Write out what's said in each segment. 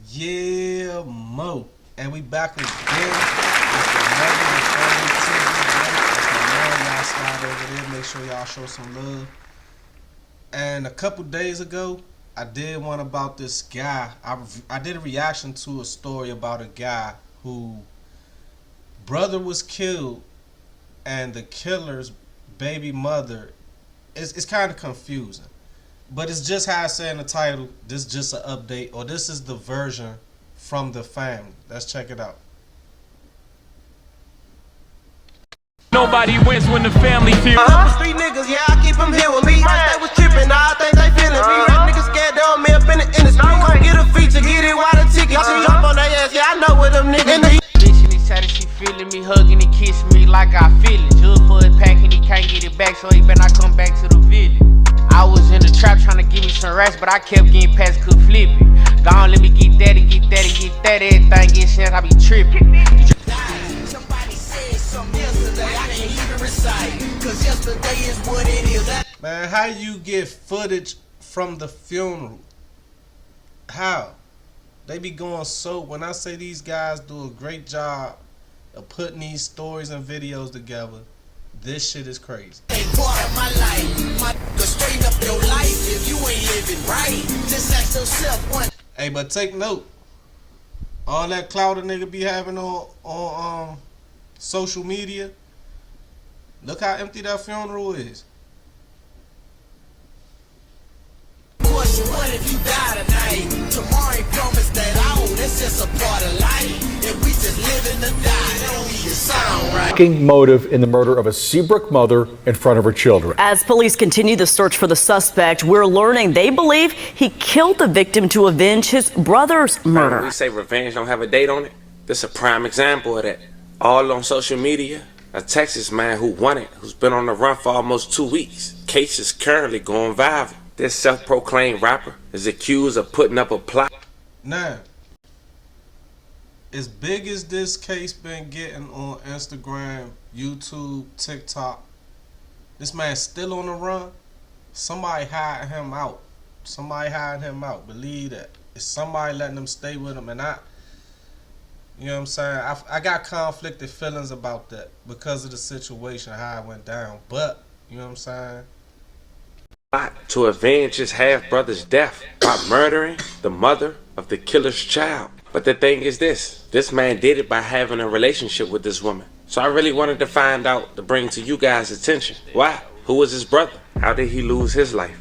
Yeah, Mo. And we back again. It's another family TV. Y'all slide over there. Make sure y'all show some love. And a couple days ago, I did one about this guy. I did a reaction to a story about a guy who brother was killed and the killer's baby mother. It's kind of confusing. But it's just how I say in the title, this is just an update, or this is the version from the family. Let's check it out. Nobody wins when the family feels. Street niggas, yeah, I keep them here with me. They was tripping, now I think they feeling me. Rap niggas scared, they don't me up in the industry. Get a feature, get it, why the ticket? She jump on their ass, yeah, I know what them niggas be. Bitch and excited, she feeling me, hugging and kissing me like I feel it. Just for his pack and he can't get it back, so he better not come back to the village. I was in the trap trying to give me some rest, but I kept getting past, could flip it. Gone, let me get that and get that and get that. Everything get sent, I be tripping. Somebody said something yesterday, I can't even recite. Cause yesterday is what it is. Man, how you get footage from the funeral? How? They be going so, when I say these guys do a great job of putting these stories and videos together, this shit is crazy. Ain't part of my life. My straight up your life if you ain't living right. Just ask yourself one. Hey, but take note. All that clout a nigga be having on social media. Look how empty that funeral is. Question, what if you die tonight? Tomorrow ain't promised that all. That's just a part of life. If we just living to die, that don't even sound right. Shocking motive in the murder of a Seabrook mother in front of her children. As police continue the search for the suspect, we're learning they believe he killed the victim to avenge his brother's murder. We say revenge don't have a date on it. This is a prime example of that. All on social media. A Texas man who won it, who's been on the run for almost 2 weeks. Case is currently going viral. This self-proclaimed rapper is accused of putting up a plot. Now, as big as this case been getting on Instagram, YouTube, TikTok, this man's still on the run. Somebody hiding him out. Somebody hiding him out. Believe that. It's somebody letting him stay with him. And you know what I'm saying? I got conflicted feelings about that because of the situation, how it went down. But, you know what I'm saying? To avenge his half-brother's death by murdering the mother of the killer's child. But the thing is this man did it by having a relationship with this woman. So I really wanted to find out, to bring to you guys' attention. Why? Who was his brother? How did he lose his life?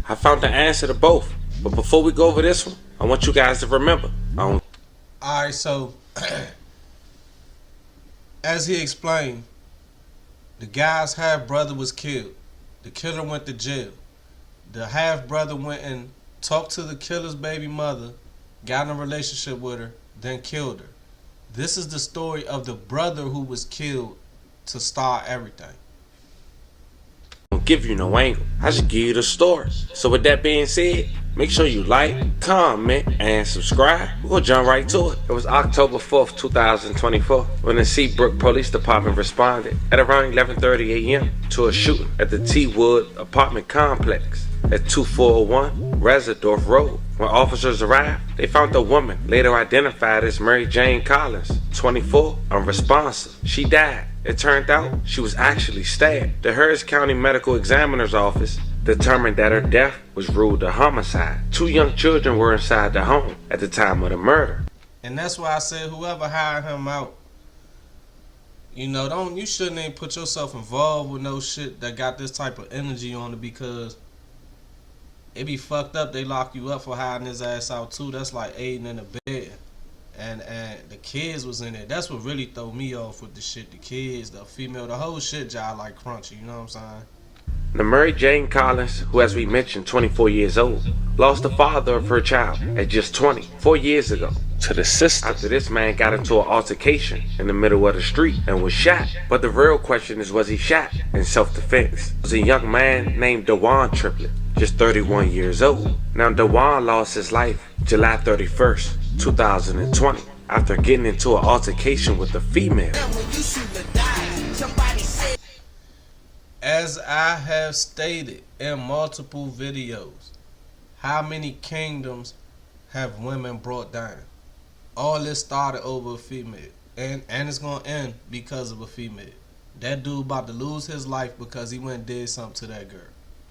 I found the answer to both. But before we go over this one, I want you guys to remember. Alright, so as he explained, the guy's half-brother was killed. The killer went to jail. The half-brother went and talked to the killer's baby mother, got in a relationship with her, then killed her. This is the story of the brother who was killed to start everything. I don't give you no angle. I just give you the story. So with that being said, make sure you like, comment, and subscribe. We'll jump right to it. It was October 4th, 2024, when the Seabrook Police Department responded at around 11:30 a.m. to a shooting at the T-Wood apartment complex at 2401 Residorf Road. When officers arrived, they found a woman later identified as Mary Jane Collins, 24, unresponsive. She died. It turned out she was actually stabbed. The Hurst County Medical Examiner's Office determined that her death was ruled a homicide. 2 young children were inside the home at the time of the murder. And that's why I said whoever hired him out, you know, you shouldn't even put yourself involved with no shit that got this type of energy on it, because it be fucked up. They lock you up for hiding his ass out too. That's like aiding in the bed. And the kids was in it. That's what really throw me off with the shit. The kids, the female, the whole shit job like crunchy, you know what I'm saying? Now, Mary Jane Collins, who as we mentioned, 24 years old, lost the father of her child at just 20, 4 years ago, to the sister after this man got into an altercation in the middle of the street and was shot. But the real question is, was he shot in self-defense? It was a young man named Dawayland Triplet, just 31 years old. Now, Dawayland lost his life July 31st, 2020, after getting into an altercation with a female. As I have stated in multiple videos, how many kingdoms have women brought down. All this started over a female, and it's gonna end because of a female. That dude about to lose his life because he went and did something to that girl.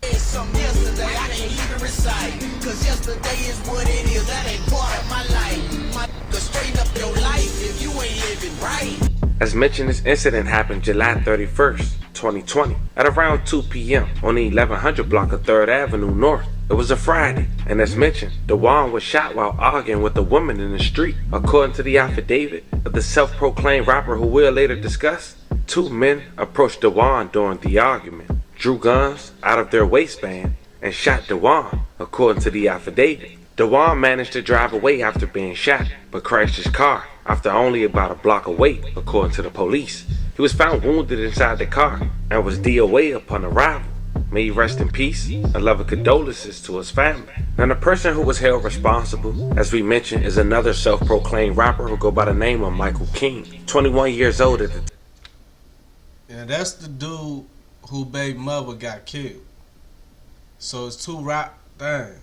Something yesterday I can't even recite, cause yesterday is what it is, that ain't part of my life. My straighten up your life if you ain't living right. As mentioned, this incident happened July 31st, 2020, at around 2 p.m. on the 1100 block of 3rd Avenue North. It was a Friday, and as mentioned, Dawayland was shot while arguing with a woman in the street. According to the affidavit of the self-proclaimed rapper who we'll later discuss, 2 men approached Dawayland during the argument, drew guns out of their waistband, and shot Dawayland. According to the affidavit, Dawayland managed to drive away after being shot, but crashed his car after only about a block away, according to the police. He was found wounded inside the car and was DOA upon arrival. May he rest in peace, and love and condolences to his family. Now, the person who was held responsible, as we mentioned, is another self-proclaimed rapper who go by the name of Michael King, 21 years old at the time. And that's the dude who baby mother got killed. So it's 2 rap thing.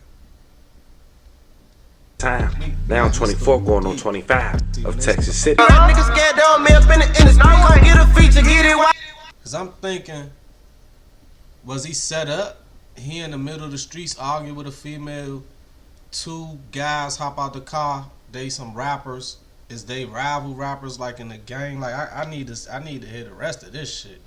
Now 24 going on 25 of Texas City. Niggas scared down me up in the industry. Come get a feature, get it right. Cause I'm thinking, was he set up? He in the middle of the streets arguing with a female. 2 guys hop out the car. They some rappers. Is they rival rappers like in the gang? Like I need to hear the rest of this shit.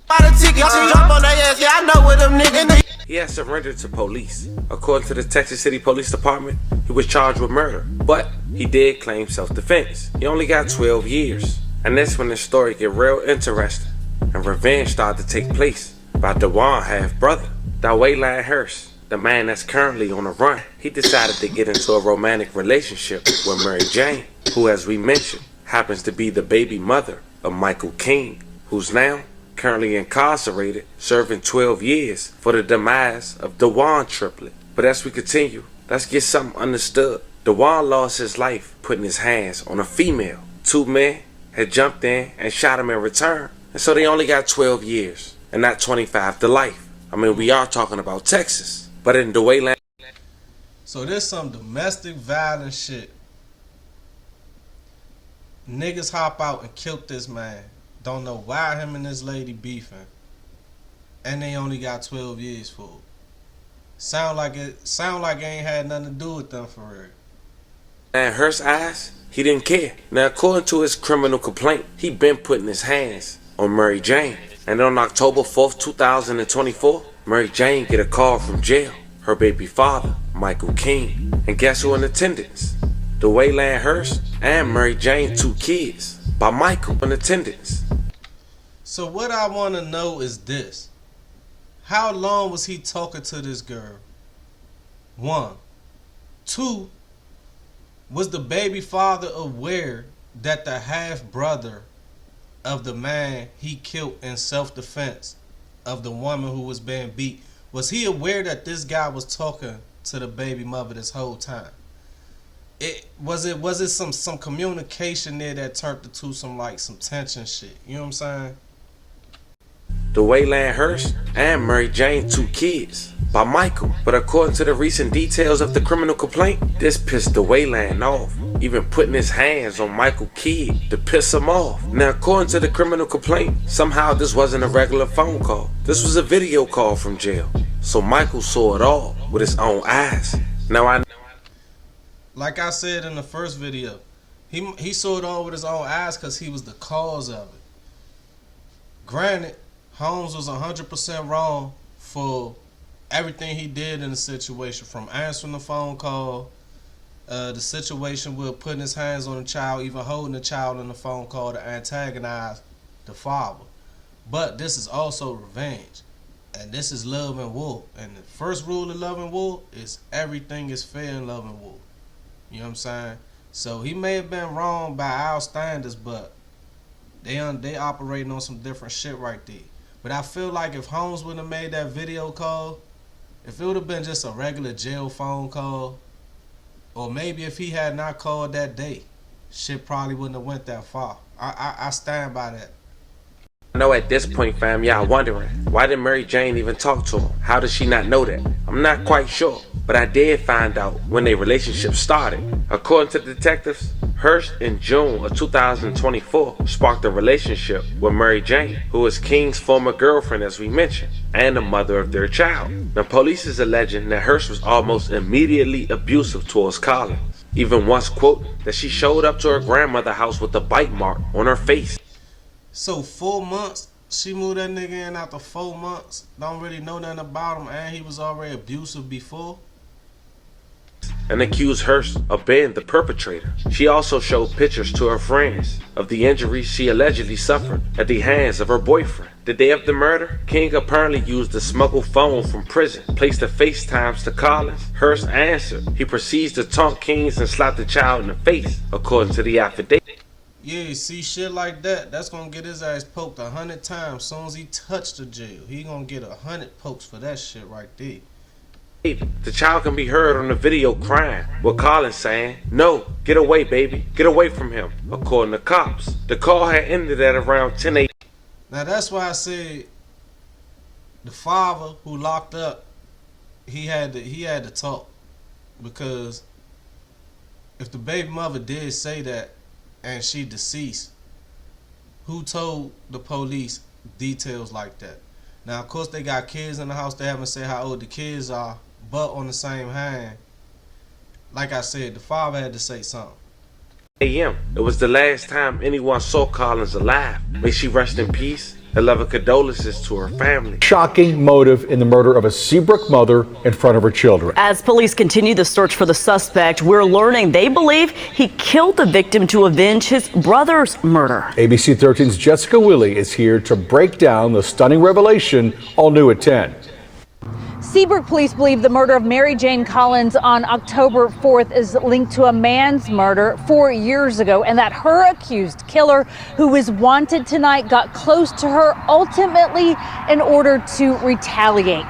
He has surrendered to police. According to the Texas City Police Department, he was charged with murder, but he did claim self-defense. He only got 12 years. And that's when the story get real interesting, and revenge started to take place by Dawayland's half-brother, Dawayland Hurst, the man that's currently on the run. He decided to get into a romantic relationship with Mary Jane, who, as we mentioned, happens to be the baby mother of Michael King, who's now currently incarcerated, serving 12 years for the demise of Dawayland triplet. But as we continue, let's get something understood. Dawayland lost his life putting his hands on a female. 2 men had jumped in and shot him in return, and so they only got 12 years and not 25 to life. I mean, we are talking about Texas, but in Dawayland. So there's some domestic violence shit. Niggas hop out and killed this man. Don't know why him and this lady beefing, and they only got 12 years for it. Sound like it ain't had nothing to do with them for real. In Hurst's eyes, he didn't care. Now, according to his criminal complaint, he been putting his hands on Mary Jane. And on October 4th, 2024, Mary Jane get a call from jail. Her baby father, Michael King. And guess who in attendance? Dawayland Hurst and Mary Jane 2 kids by Michael in attendance. So what I want to know is this. How long was he talking to this girl? 1. 2. Was the baby father aware that the half-brother of the man he killed in self-defense of the woman who was being beat, was he aware that this guy was talking to the baby mother this whole time? Was it some communication there that turned into some tension shit? You know what I'm saying? Dawayland Hurst and Mary Jane 2 kids by Michael. But according to the recent details of the criminal complaint, this pissed Dawayland off, even putting his hands on Michael kid to piss him off. Now, according to the criminal complaint, somehow this wasn't a regular phone call. This was a video call from jail. So Michael saw it all with his own eyes. Now like I said in the first video, he saw it all with his own eyes because he was the cause of it. Granted, Holmes was 100% wrong for everything he did in the situation, from answering the phone call, the situation with putting his hands on the child, even holding the child in the phone call to antagonize the father. But this is also revenge, and this is love and war. And the first rule of love and war is everything is fair in love and war. You know what I'm saying? So he may have been wrong by our standards, but they operating on some different shit right there. But I feel like if Holmes would have made that video call, if it would have been just a regular jail phone call, or maybe if he had not called that day, shit probably wouldn't have went that far. I stand by that. I know at this point, fam, y'all wondering, why did Mary Jane even talk to him? How did she not know that? I'm not quite sure, but I did find out when their relationship started. According to detectives, Hurst in June of 2024 sparked a relationship with Mary Jane, who is King's former girlfriend, as we mentioned, and the mother of their child. Now, police is alleging that Hurst was almost immediately abusive towards Collins. Even once, quote, that she showed up to her grandmother's house with a bite mark on her face. So 4 months, she moved that nigga in after 4 months. Don't really know nothing about him, and he was already abusive before. And accused Hurst of being the perpetrator. She also showed pictures to her friends of the injuries she allegedly suffered at the hands of her boyfriend. The day of the murder, King apparently used a smuggled phone from prison, placed the FaceTimes to Collins. Hurst answered. He proceeds to taunt Kings and slap the child in the face, according to the affidavit. Yeah, see shit like that, that's gonna get his ass poked 100 times. Soon as he touched the jail, he gonna get 100 pokes for that shit right there. The child can be heard on the video crying, with Collins saying, "No, get away, baby, get away from him," according to cops. The call had ended at around 10 a.m. Now that's why I said the father who locked up, he had to talk, because if the baby mother did say that and she deceased, who told the police details like that? Now, of course, they got kids in the house. They haven't said how old the kids are, but on the same hand, like I said, the father had to say something. a.m. It was the last time anyone saw Collins alive. May she rest in peace. Her love and condolences to her family. Shocking motive in the murder of a Seabrook mother in front of her children. As police continue the search for the suspect, we're learning they believe he killed the victim to avenge his brother's murder. ABC 13's Jessica Willey is here to break down the stunning revelation, all new at 10. Seabrook police believe the murder of Mary Jane Collins on October 4th is linked to a man's murder 4 years ago, and that her accused killer, who is wanted tonight, got close to her ultimately in order to retaliate.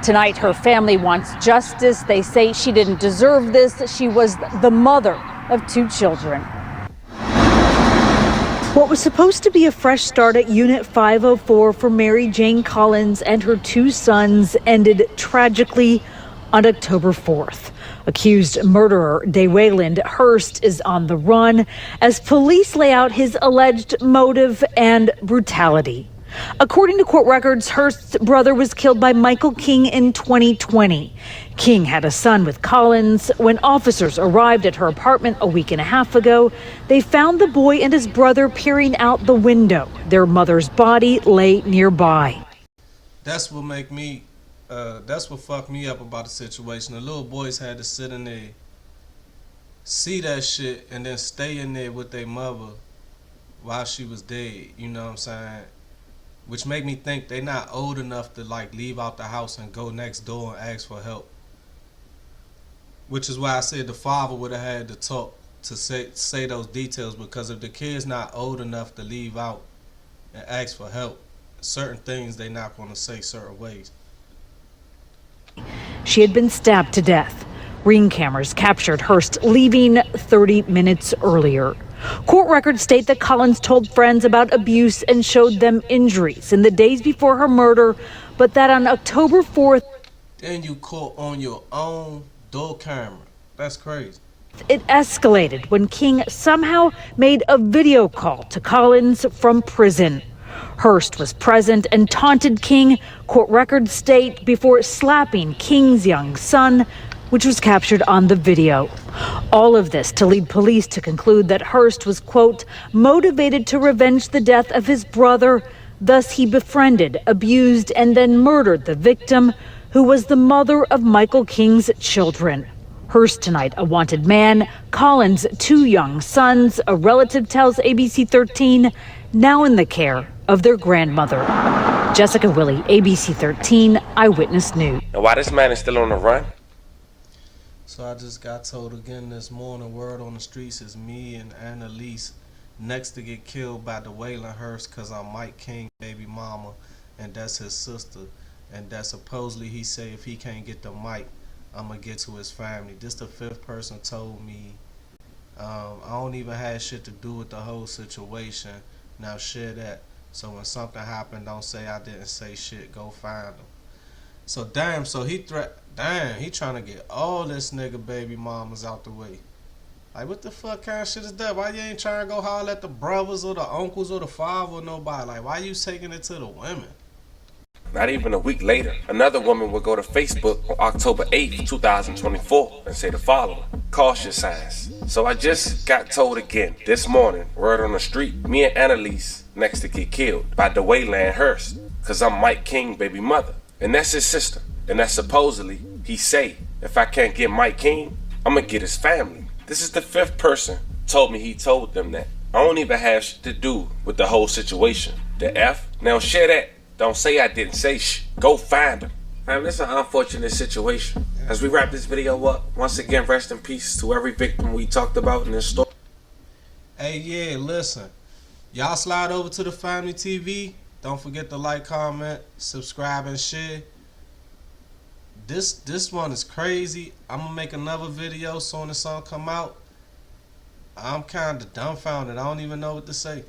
Tonight, her family wants justice. They say she didn't deserve this. She was the mother of 2 children. What was supposed to be a fresh start at Unit 504 for Mary Jane Collins and her 2 sons ended tragically on October 4th. Accused murderer Dawayland Hurst is on the run as police lay out his alleged motive and brutality. According to court records, Hurst's brother was killed by Michael King in 2020. King had a son with Collins. When officers arrived at her apartment a week and a half ago, they found the boy and his brother peering out the window. Their mother's body lay nearby. That's what that's what fucked me up about the situation. The little boys had to sit in there, see that shit, and then stay in there with their mother while she was dead. You know what I'm saying? Which make me think they not old enough to like leave out the house and go next door and ask for help. Which is why I said the father would have had to talk to say those details, because if the kid's not old enough to leave out and ask for help, certain things they not going to say certain ways. She had been stabbed to death. Ring cameras captured Hurst leaving 30 minutes earlier. Court records state that Collins told friends about abuse and showed them injuries in the days before her murder, but that on October 4th, then you caught on your own door camera. That's crazy. It escalated when King somehow made a video call to Collins from prison. Hurst was present and taunted King, court records state, before slapping King's young son, which was captured on the video. All of this to lead police to conclude that Hurst was, quote, motivated to revenge the death of his brother. Thus, he befriended, abused, and then murdered the victim, who was the mother of Michael King's children. Hurst tonight, a wanted man. Collins, 2 young sons. A relative tells ABC 13, now in the care of their grandmother. Jessica Willey, ABC 13, Eyewitness News. And why this man is still on the run? So I just got told again this morning, word on the streets is me and Annalise next to get killed by Dawayland Hurst, because I'm Mike King baby mama, and that's his sister. And that supposedly he say if he can't get the mic, I'm going to get to his family. This the 5th person told me. I don't even have shit to do with the whole situation. Now share that. So when something happened, don't say I didn't say shit. Go find him. So damn, so he trying to get all this nigga baby mamas out the way. Like, what the fuck kind of shit is that? Why you ain't trying to go holler at the brothers or the uncles or the father or nobody? Like, why you taking it to the women? Not even a week later, another woman would go to Facebook on October 8th, 2024 and say the following: caution signs. So I just got told again this morning, word on the street, me and Annalise next to get killed by Dawayland Hurst, cause I'm Mike King baby mother. And that's his sister. And that supposedly, he say, if I can't get Mike King, I'm gonna get his family. This is the 5th person told me he told them that. I don't even have shit to do with the whole situation. The F? Now share that. Don't say I didn't say shit. Go find him. Man, this is an unfortunate situation. As we wrap this video up, once again, rest in peace to every victim we talked about in this story. Hey, yeah, listen. Y'all slide over to the Family TV. Don't forget to like, comment, subscribe, and share. This one is crazy. I'm gonna make another video soon as something come out. I'm kind of dumbfounded. I don't even know what to say.